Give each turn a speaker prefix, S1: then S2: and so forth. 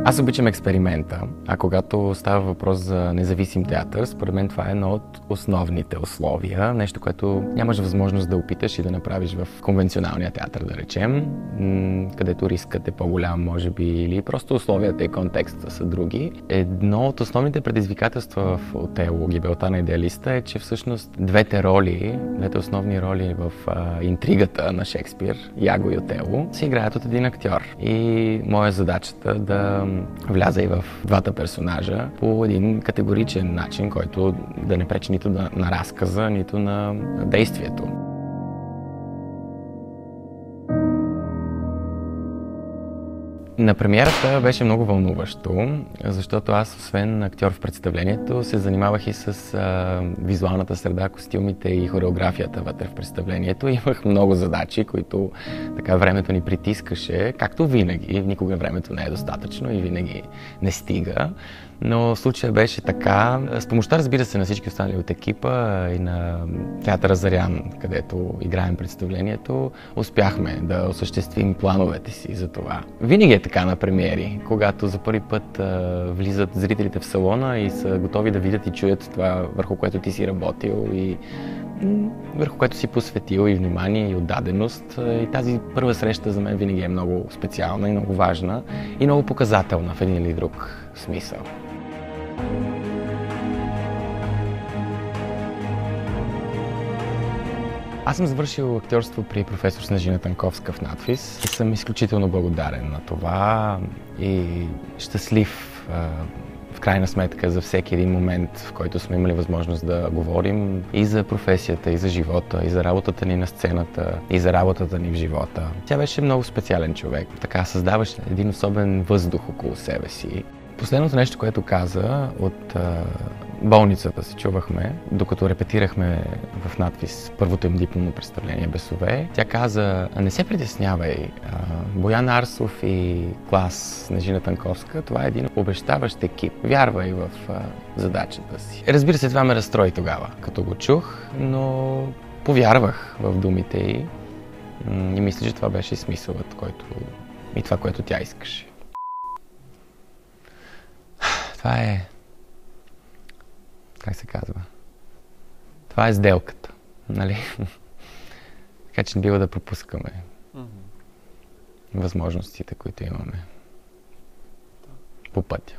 S1: Аз обичам експеримента, а когато става въпрос за независим театър, според мен това е едно от основните условия, нещо, което нямаш възможност да опиташ и да направиш в конвенционалния театър, да речем, където рискът е по-голям, може би, или просто условията и контекста са други. Едно от основните предизвикателства в Отело, Гибелта на идеалиста е, че всъщност двете основни роли в интригата на Шекспир, Яго и Отело, се играят от един актьор. И моя задачата да вляза и в двата персонажа по един категоричен начин, който да не пречи нито на разказа, нито на действието. На премиерата беше много вълнуващо, защото аз, освен актьор в представлението, се занимавах и с визуалната среда, костюмите и хореографията вътре в представлението. Имах много задачи, които така времето ни притискаше, както винаги. Никога времето не е достатъчно и винаги не стига. Но в случая беше така. С помощта, разбира се, на всички останали от екипа и на театъра Зарян, където играем представлението, успяхме да осъществим плановете си за това. Винаги е така на премиери, когато за първи път влизат зрителите в салона и са готови да видят и чуят това, върху което ти си работил и върху което си посветил и внимание и отдаденост. И тази първа среща за мен винаги е много специална и много важна и много показателна в един или друг смисъл. Аз съм завършил актьорство при професор Снежина Танковска в надфис и съм изключително благодарен на това и щастлив в крайна сметка за всеки един момент, в който сме имали възможност да говорим и за професията, и за живота, и за работата ни на сцената, и за работата ни в живота. Тя беше много специален човек, така създаваше един особен въздух около себе си. Последното нещо, което каза от болницата се чувахме, докато репетирахме в надфис първото им дипломно представление Бесове. Тя каза: не се притеснявай, Боян Арсов и клас Снежина Танковска, това е един обещаващ екип. Вярвай в задачата си. Разбира се, това ме разстрои тогава, като го чух, но повярвах в думите й и мисля, че това беше смисълът, и това, което тя искаше. Това е... Как се казва? Това е сделката, нали? Така че не бива да пропускаме възможностите, които имаме по пътя.